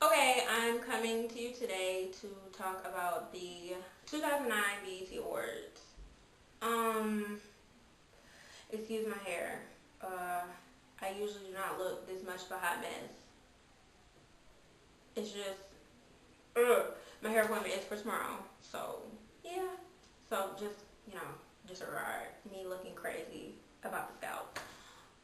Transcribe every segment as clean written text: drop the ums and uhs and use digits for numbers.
Okay, I'm coming to you today to talk about the 2009 BET Awards. Um, excuse my hair. Uh, I usually do not look this much of a hot mess. It's just, my hair appointment is for tomorrow. So, yeah. So, disregard me looking crazy about the scalp.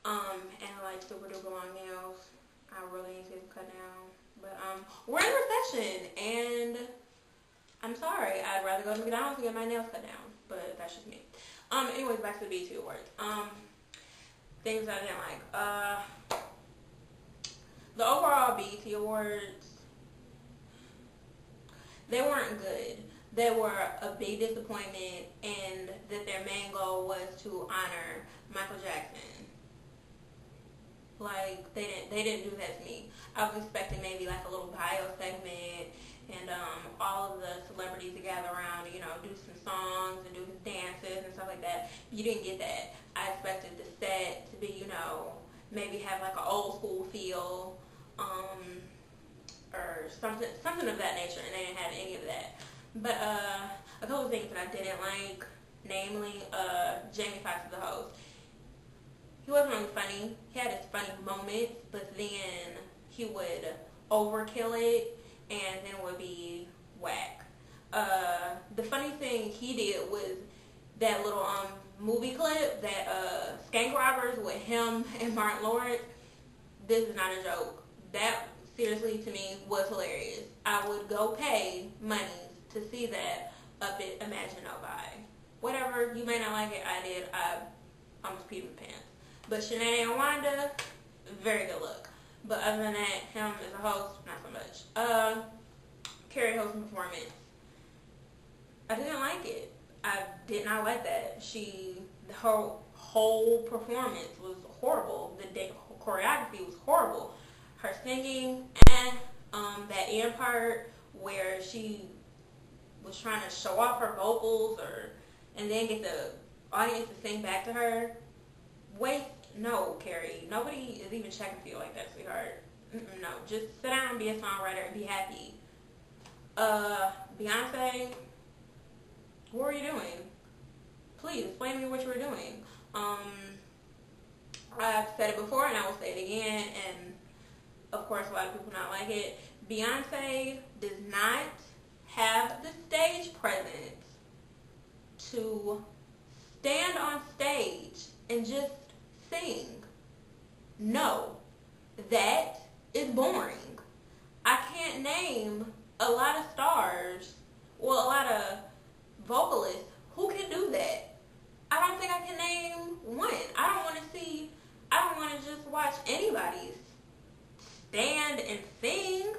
And I like super duper long nails. I really need to get them cut down. But, we're in a recession, and I'm sorry. I'd rather go to McDonald's and get my nails cut down, but that's just me. Anyways, back to the BET Awards. Things I didn't like. The overall BET Awards, they weren't good. They were a big disappointment, and that their main goal was to honor Michael Jackson. Like they didn't do that to me. I was expecting maybe like a little bio segment and all of the celebrities to gather around and, do some songs and do his dances and stuff like that. You didn't get that. I expected the set to be, maybe have like an old school feel, or something of that nature, and they didn't have any of that. But a couple of things that I didn't like, namely Jamie Foxx, the host. He wasn't really funny. He had his funny moments, but then he would overkill it, and then it would be whack. The funny thing he did was that little movie clip that Skank Robbers with him and Martin Lawrence. This is not a joke. That seriously to me was hilarious. I would go pay money to see that up at Imagine Nobody. Whatever, you may not like it, I did. I almost peed in the pants. But Sinead and Wanda, very good look. But other than that, him as a host, not so much. Carrie hosting performance, I didn't like it. I did not like that. The whole performance was horrible. The choreography was horrible. Her singing and that end part where she was trying to show off her vocals and then get the audience to sing back to her. Wait, no, Carrie. Nobody is even checking for you like that, sweetheart. No, just sit down and be a songwriter and be happy. Beyonce, what were you doing? Please explain to me what you were doing. I've said it before and I will say it again, and of course a lot of people not like it. Beyonce does not have the stage presence to stand on stage and just sing. No, that is boring. I can't name a lot of stars, well, a lot of vocalists who can do that. I don't think I can name one. I don't want to just watch anybody stand and sing.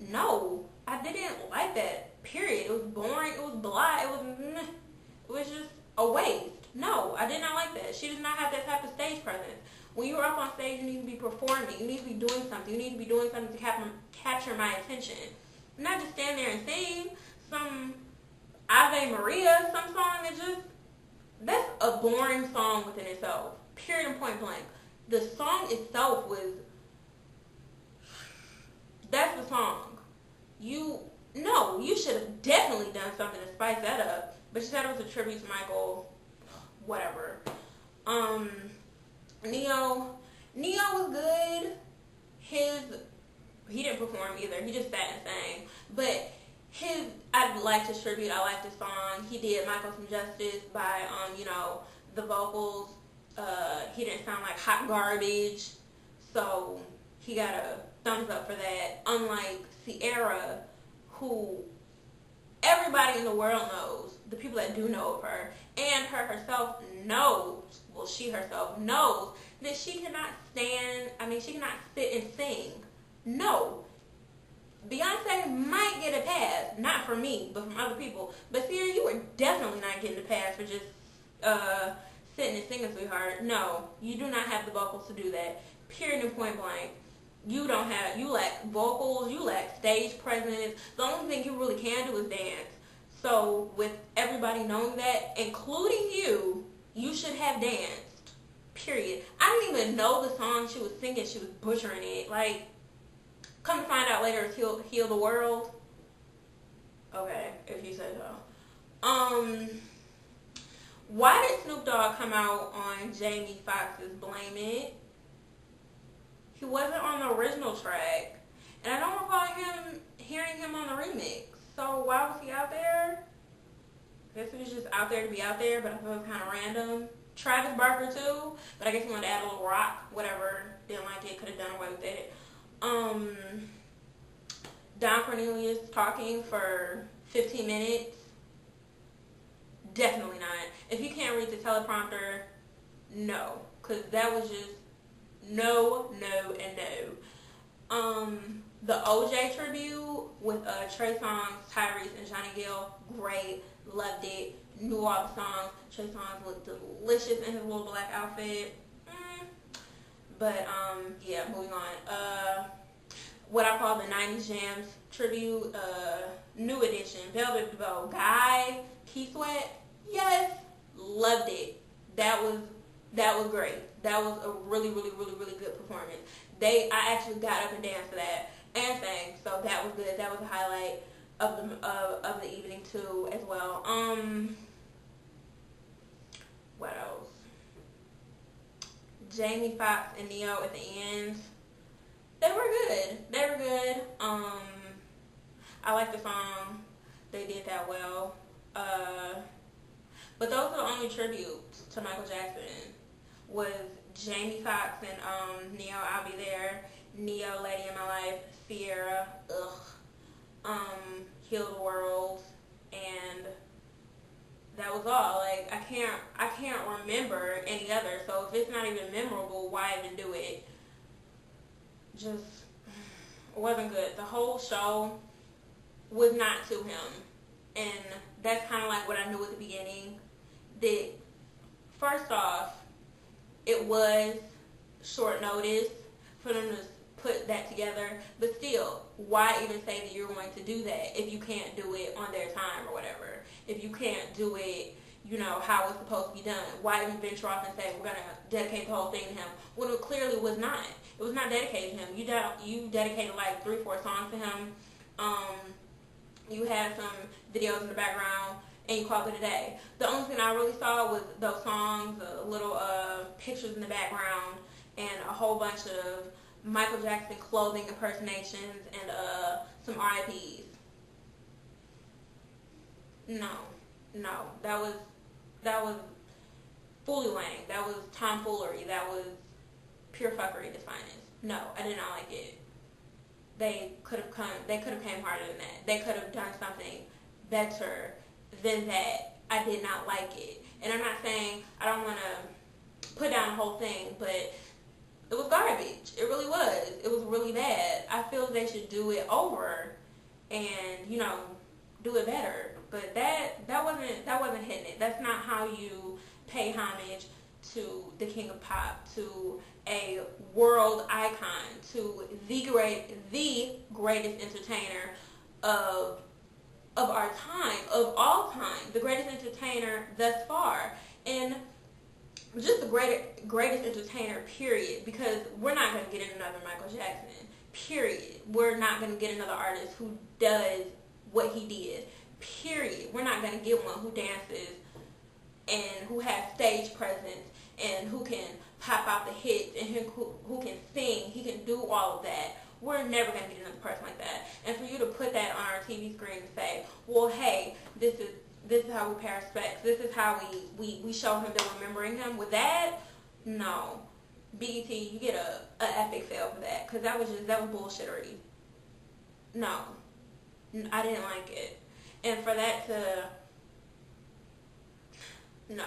No, I didn't like that, period. It was boring, it was blah, it was just a waste. No, I did not like that. She does not have that type of stage presence. When you're up on stage, you need to be performing. You need to be doing something. You need to be doing something to capture my attention. Not just stand there and sing some Ave Maria, some song that's a boring song within itself. Period and point blank. The song itself that's the song. You should have definitely done something to spice that up. But she said it was a tribute to Michael, whatever. Neo was good. He didn't perform either. He just sat and sang. But I liked his tribute. I liked his song. He did Michael some justice by, the vocals. He didn't sound like hot garbage. So he got a thumbs up for that. Unlike Ciara, who everybody in the world knows, the people that do know of her, and her herself knows, well, she herself knows that she cannot she cannot sit and sing. No. Beyonce might get a pass, not from me, but from other people. But Ciara, you were definitely not getting a pass for just sitting and singing, sweetheart. No, you do not have the vocals to do that. Period and point blank. You lack vocals, you lack stage presence. The only thing you really can do is dance. So with everybody knowing that, including you should have danced. Period. I didn't even know the song she was singing. She was butchering it. Like, come to find out later is heal the world. Okay, if you say so. Why did Snoop Dogg come out on Jamie Foxx's Blame It? He wasn't on the original track. And I don't recall hearing him on the remix. So why was he out there? I guess he was just out there to be out there, but I thought it was kind of random. Travis Barker too, but I guess he wanted to add a little rock, whatever. Didn't like it, could have done away with it. Don Cornelius talking for 15 minutes. Definitely not. If you can't read the teleprompter, no. Because that was just no, and no. The OJ tribute with Trey Songz, Tyrese, and Johnny Gill, great. Loved it. Knew all the songs. Trey Songz looked delicious in his little black outfit. But, yeah, moving on. What I call the 90s Jams tribute, new edition, Velvet Bow, Guy, Key Sweat. Yes, loved it. That was great. That was a really good performance. I actually got up and danced to that and sang, so that was good. That was a highlight of the evening too, as well. What else? Jamie Foxx and Neo at the end. They were good. I like the song. They did that well. But those are the only tributes to Michael Jackson. Was Jamie Foxx and Neo, I'll Be There, Neo, Lady in My Life, Sierra, Heal the World, and that was all. Like, I can't remember any other. So if it's not even memorable, why even do it? Just wasn't good. The whole show was not to him, and that's kind of like what I knew at the beginning. That first off, it was short notice for them to put that together, but still, why even say that you're going to do that if you can't do it on their time or whatever? If you can't do it, how it's supposed to be done, why even venture off and say we're going to dedicate the whole thing to him? Well, it clearly was not. It was not dedicated to him. You dedicated like 3-4 songs to him. You had some videos in the background, and you called it a day. The only thing I really saw was those songs, little pictures in the background, and a whole bunch of Michael Jackson clothing impersonations and some RIPs. No, that was fully lame. That was tomfoolery. That was pure fuckery at its finest. No, I did not like it. They could have came harder than that. They could have done something better than that. I did not like it. And I'm not saying I don't want to put down the whole thing, but it was garbage. It really was. It was really bad. I feel they should do it over and, do it better. But that wasn't hitting it. That's not how you pay homage to the King of Pop, to a world icon, to the greatest entertainer of our time, of all time, the greatest entertainer thus far, and just the greatest entertainer, period, because we're not going to get another Michael Jackson, period. We're not going to get another artist who does what he did, period. We're not going to get one who dances and who has stage presence and who can pop out the hits and who can sing. He can do all of that. We're never going to get another person like that. And for you to put that on our TV screen and say, well, hey, this is how we pay respects. This is how we show him that we're remembering him. With that, no. BET, you get a epic fail for that. Because that was bullshittery. No. I didn't like it. And for that to... No.